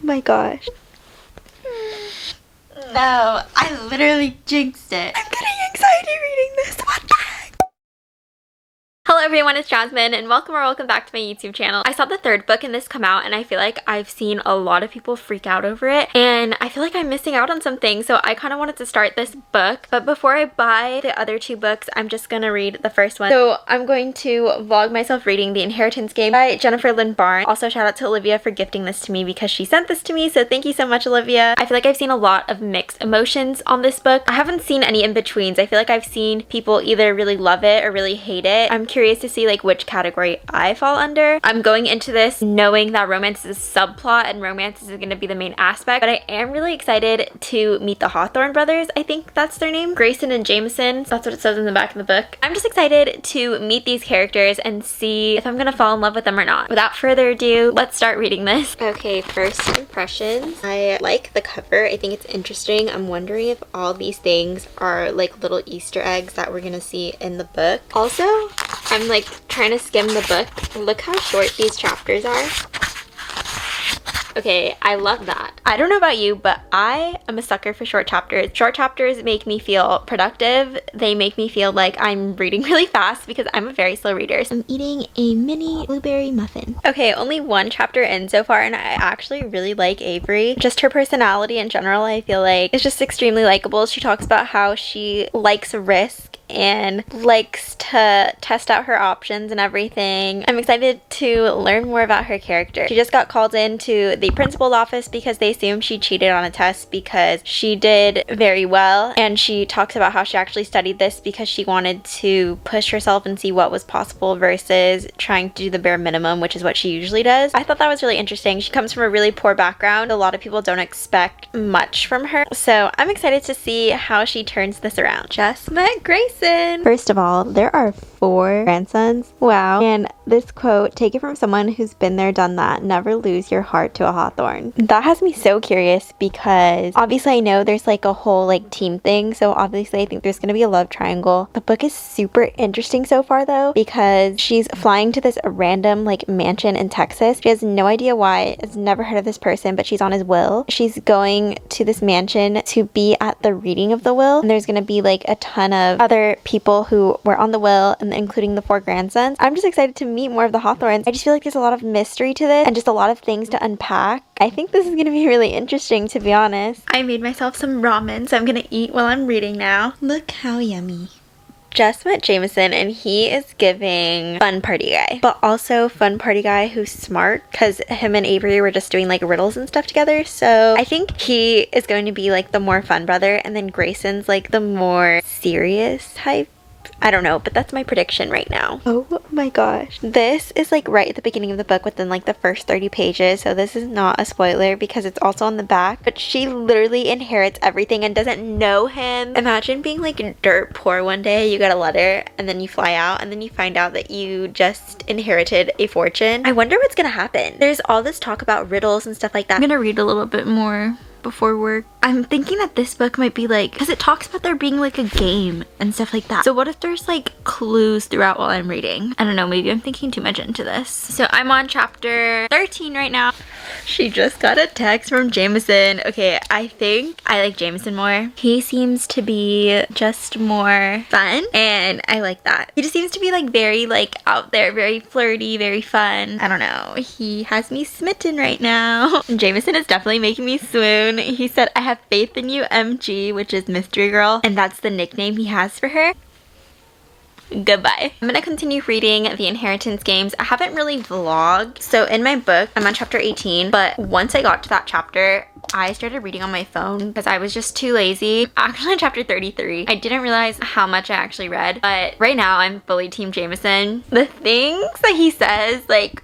my gosh. No, I literally jinxed it. I'm getting excited reading this. What the heck? Hello everyone, it's Jasmine and welcome back to my YouTube channel. I saw the third book in this come out and I feel like I've seen a lot of people freak out over it and I feel like I'm missing out on something, so I kind of wanted to start this book. But before I buy the other two books, I'm just gonna read the first one. So I'm going to vlog myself reading The Inheritance Game by Jennifer Lynn Barnes. Also shout out to Olivia for gifting this to me because she sent this to me, so thank you so much, Olivia. I feel like I've seen a lot of mixed emotions on this book. I haven't seen any in-betweens. I feel like I've seen people either really love it or really hate it. I'm curious to see like which category I fall under. I'm going into this knowing that romance is a subplot and romance is going to be the main aspect, but I am really excited to meet the Hawthorne brothers. I think that's their name. Grayson and Jameson. That's what it says in the back of the book. I'm just excited to meet these characters and see if I'm going to fall in love with them or not. Without further ado, let's start reading this. Okay, first impressions. I like the cover. I think it's interesting. I'm wondering if all these things are like little Easter eggs that we're going to see in the book. Also, I'm like trying to skim the book. Look how short these chapters are. Okay, I love that. I don't know about you, but I am a sucker for short chapters. Short chapters make me feel productive. They make me feel like I'm reading really fast because I'm a very slow reader. I'm eating a mini blueberry muffin. Okay, only one chapter in so far and I actually really like Avery. Just her personality in general, I feel like is just extremely likable. She talks about how she likes risk and likes to test out her options and everything. I'm excited to learn more about her character. She just got called into the principal's office because they assumed she cheated on a test because she did very well, and she talks about how she actually studied this because she wanted to push herself and see what was possible versus trying to do the bare minimum, which is what she usually does. I thought that was really interesting. She comes from a really poor background. A lot of people don't expect much from her, so I'm excited to see how she turns this around. Just met Grace. First of all, there are 4 grandsons. Wow. And this quote, take it from someone who's been there, done that. Never lose your heart to a Hawthorne. That has me so curious because obviously I know there's like a whole like team thing. So obviously I think there's going to be a love triangle. The book is super interesting so far though because she's flying to this random like mansion in Texas. She has no idea why, has never heard of this person, but she's on his will. She's going to this mansion to be at the reading of the will. And there's going to be like a ton of other people who were on the will, and including the 4 grandsons. I'm just excited to meet more of the Hawthorns. I just feel like there's a lot of mystery to this and just a lot of things to unpack. I think this is going to be really interesting, to be honest. I made myself some ramen, so I'm going to eat while I'm reading now. Look how yummy. Just met Jameson and he is giving fun party guy, but also fun party guy who's smart because him and Avery were just doing like riddles and stuff together. So I think he is going to be like the more fun brother, and then Grayson's like the more serious type. I don't know, but that's my prediction right now. Oh my gosh. This is like right at the beginning of the book within like the first 30 pages. So this is not a spoiler because it's also on the back. But she literally inherits everything and doesn't know him. Imagine being like dirt poor one day. You get a letter and then you fly out and then you find out that you just inherited a fortune. I wonder what's gonna happen. There's all this talk about riddles and stuff like that. I'm gonna read a little bit more before work. I'm thinking that this book might be like, because it talks about there being like a game and stuff like that. So what if there's like clues throughout while I'm reading? I don't know, maybe I'm thinking too much into this. So I'm on chapter 13 right now. She just got a text from Jameson. Okay, I think I like Jameson more. He seems to be just more fun and I like that. He just seems to be like very like out there, very flirty, very fun. I don't know. He has me smitten right now. Jameson is definitely making me swoon. He said, I have faith in you, MG, which is Mystery Girl, and that's the nickname he has for her. Goodbye. I'm gonna continue reading The Inheritance Games. I haven't really vlogged. So in my book, I'm on chapter 18, but once I got to that chapter, I started reading on my phone because I was just too lazy. Actually on chapter 33, I didn't realize how much I actually read, but right now I'm fully team Jameson. The things that he says, like,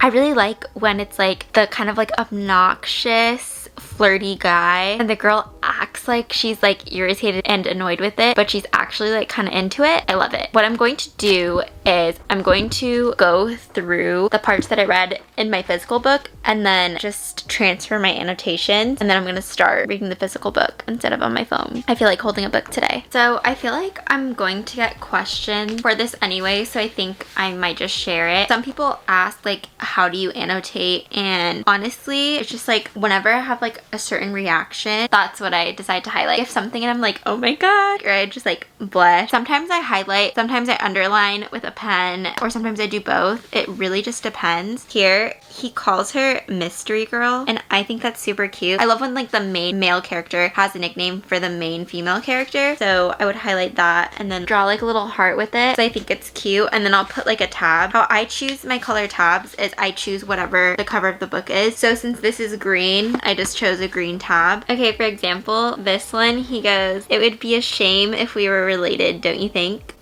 I really like when it's like the kind of like obnoxious flirty guy and the girl acts like she's like irritated and annoyed with it, but she's actually like kind of into it. I love it. What I'm going to do is I'm going to go through the parts that I read in my physical book and then just transfer my annotations, and then I'm going to start reading the physical book instead of on my phone. I feel like holding a book today. So I feel like I'm going to get questions for this anyway, so I think I might just share it. Some people ask like, how do you annotate? And honestly, it's just like whenever I have like a certain reaction, that's what I decide to highlight. If something and I'm like, oh my god, or I just like blush. Sometimes I highlight, sometimes I underline with a pen, or sometimes I do both. It really just depends. Here, he calls her Mystery Girl, and I think that's super cute. I love when like the main male character has a nickname for the main female character, so I would highlight that and then draw like a little heart with it. So I think it's cute, and then I'll put like a tab. How I choose my color tabs is I choose whatever the cover of the book is. So since this is green, I just chose a green tab. Okay, for example, this one, he goes, "It would be a shame if we were related, don't you think?"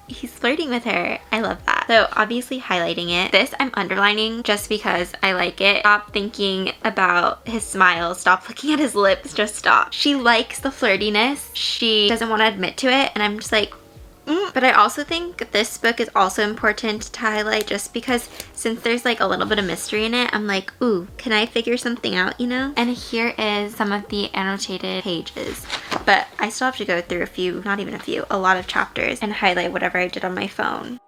He's flirting with her. I love that. So obviously highlighting it. This I'm underlining just because I like it. Stop thinking about his smile. Stop looking at his lips. Just stop. She likes the flirtiness. She doesn't want to admit to it, and I'm just like, But I also think this book is also important to highlight just because since there's like a little bit of mystery in it, I'm like, ooh, can I figure something out, you know? And here is some of the annotated pages. But I still have to go through a few, not even a few, a lot of chapters and highlight whatever I did on my phone.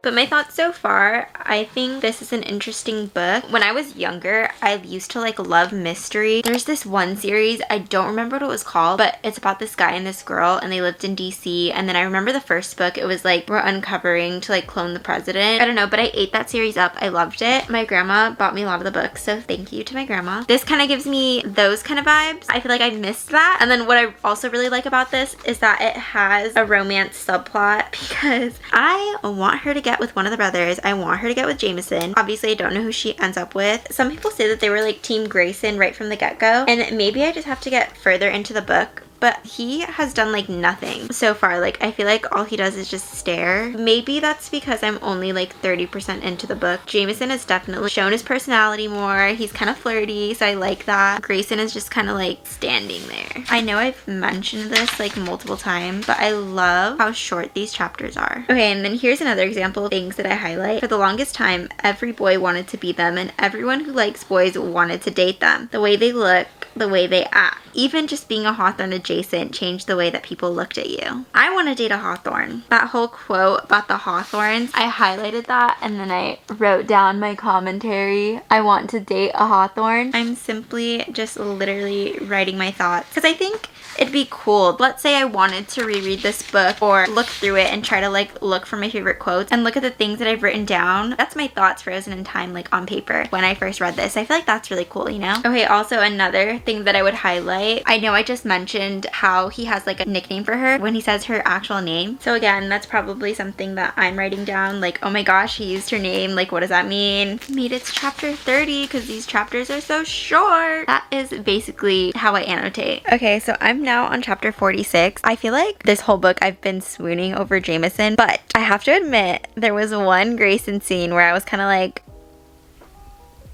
But my thoughts so far, I think this is an interesting book. When I was younger, I used to like love mystery. There's this one series, I don't remember what it was called, but it's about this guy and this girl and they lived in DC. And then I remember the first book, it was like, we're uncovering to like clone the president. I don't know, but I ate that series up. I loved it. My grandma bought me a lot of the books, so thank you to my grandma. This kind of gives me those kind of vibes. I feel like I missed that. And then what I also really like about this is that it has a romance subplot because I want her to get with one of the brothers. I want her to get with Jameson. Obviously, I don't know who she ends up with. Some people say that they were like Team Grayson right from the get-go, and maybe I just have to get further into the book. But he has done like nothing so far. Like I feel like all he does is just stare. Maybe that's because I'm only like 30% into the book. Jameson has definitely shown his personality more. He's kind of flirty, so I like that. Grayson is just kind of like standing there. I know I've mentioned this like multiple times, but I love how short these chapters are. Okay, and then here's another example of things that I highlight. For the longest time, every boy wanted to be them, and everyone who likes boys wanted to date them. The way they look, the way they act. Even just being a Hawthorne adjacent changed the way that people looked at you. I want to date a Hawthorne. That whole quote about the Hawthorns, I highlighted that and then I wrote down my commentary. I want to date a Hawthorne. I'm simply just literally writing my thoughts because I think it'd be cool. Let's say I wanted to reread this book or look through it and try to like look for my favorite quotes and look at the things that I've written down. That's my thoughts frozen in time, like on paper when I first read this. I feel like that's really cool, you know? Okay, also another thing that I would highlight, I know I just mentioned how he has like a nickname for her when he says her actual name. So again, that's probably something that I'm writing down, like, oh my gosh, he used her name, like what does that mean? Made it to chapter 30 because these chapters are so short. That is basically how I annotate. Okay, so I'm now on chapter 46. I feel like this whole book I've been swooning over Jameson, but I have to admit there was one Grayson scene where I was kind of like,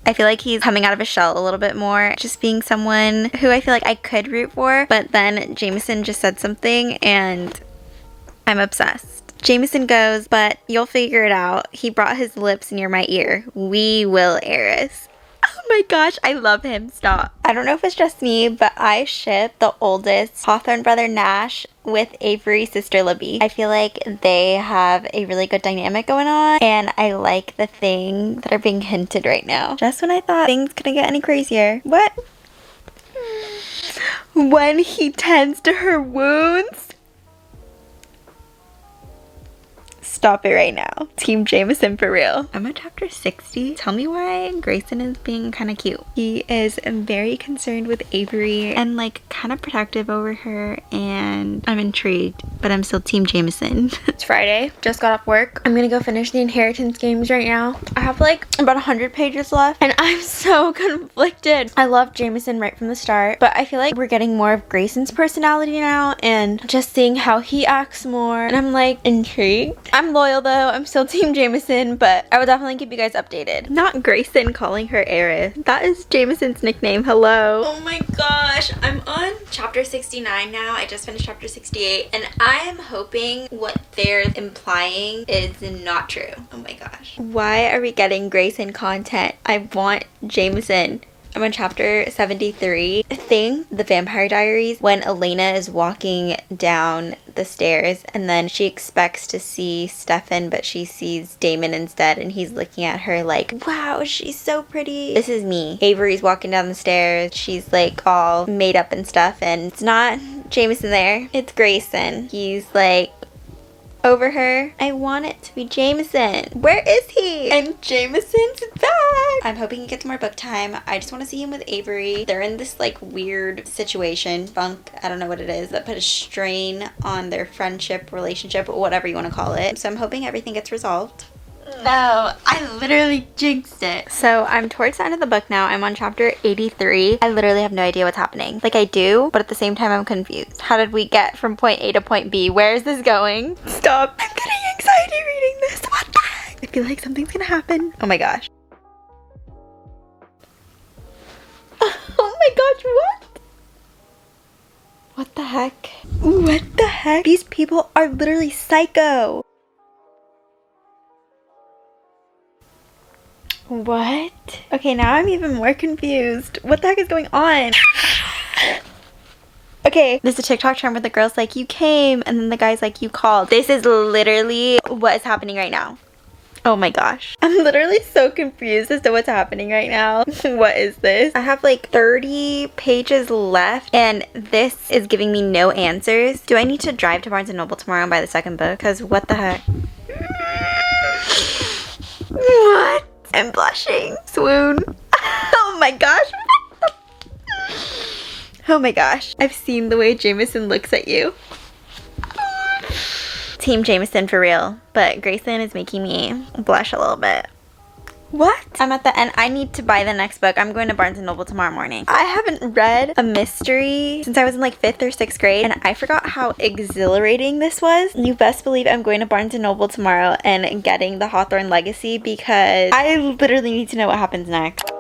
I feel like he's coming out of his shell a little bit more, just being someone who I feel like I could root for, but then Jameson just said something and I'm obsessed. Jameson goes, "But you'll figure it out. He brought his lips near my ear. We will, Eris." Oh my gosh, I love him. Stop. I don't know if it's just me, but I ship the oldest Hawthorne brother Nash with Avery's sister Libby. I feel like they have a really good dynamic going on, and I like the things that are being hinted right now. Just when I thought things couldn't get any crazier. What? When he tends to her wounds? Stop it right now. Team Jameson for real. I'm at chapter 60. Tell me why Grayson is being kind of cute. He is very concerned with Avery and like kind of protective over her, and I'm intrigued, but I'm still Team Jameson. It's Friday. Just got off work. I'm gonna go finish the inheritance games right now. I have like about 100 pages left and I'm so conflicted. I love Jameson right from the start, but I feel like we're getting more of Grayson's personality now and just seeing how he acts more, and I'm like intrigued. I'm loyal though. I'm still Team Jameson, but I will definitely keep you guys updated. Not Grayson calling her Eris. That is Jameson's nickname. Hello. Oh my gosh, I'm on chapter 69 now. I just finished chapter 68 and I am hoping what they're implying is not true. Oh my gosh. Why are we getting Grayson content? I want Jameson. I'm on chapter 73. The Vampire Diaries, when Elena is walking down the stairs and then she expects to see Stefan, but she sees Damon instead, and he's looking at her like, wow, she's so pretty. This is me. Avery's walking down the stairs. She's like all made up and stuff, and it's not Jameson there. It's Grayson. He's like over her. I want it to be Jameson. Where is he? And Jameson's back. I'm hoping he gets more book time. I just want to see him with Avery. They're in this like weird situation, funk, I don't know what it is, that put a strain on their friendship, relationship, whatever you want to call it. So I'm hoping everything gets resolved. No, I literally jinxed it. So I'm towards the end of the book now. I'm on chapter 83. I literally have no idea what's happening. Like I do, but at the same time I'm confused. How did we get from point A to point B? Where is this going? Stop. I'm getting anxiety reading this. What the heck? I feel like something's gonna happen. Oh my gosh. Oh my gosh, what? What the heck? What the heck? These people are literally psycho. What? Okay, now I'm even more confused. What the heck is going on? Okay, there's a TikTok trend where the girl's like, you came, and then the guy's like, you called. This is literally what is happening right now. Oh my gosh. I'm literally so confused as to what's happening right now. What is this? I have like 30 pages left, and this is giving me no answers. Do I need to drive to Barnes & Noble tomorrow and buy the second book? Because what the heck? What? I'm blushing. Swoon. Oh my gosh. Oh my gosh. I've seen the way Jameson looks at you. Team Jameson for real. But Grayson is making me blush a little bit. What? I'm at the end. I need to buy the next book. I'm going to Barnes & Noble tomorrow morning. I haven't read a mystery since I was in like 5th or 6th grade, and I forgot how exhilarating this was. You best believe I'm going to Barnes & Noble tomorrow and getting the Hawthorne Legacy because I literally need to know what happens next.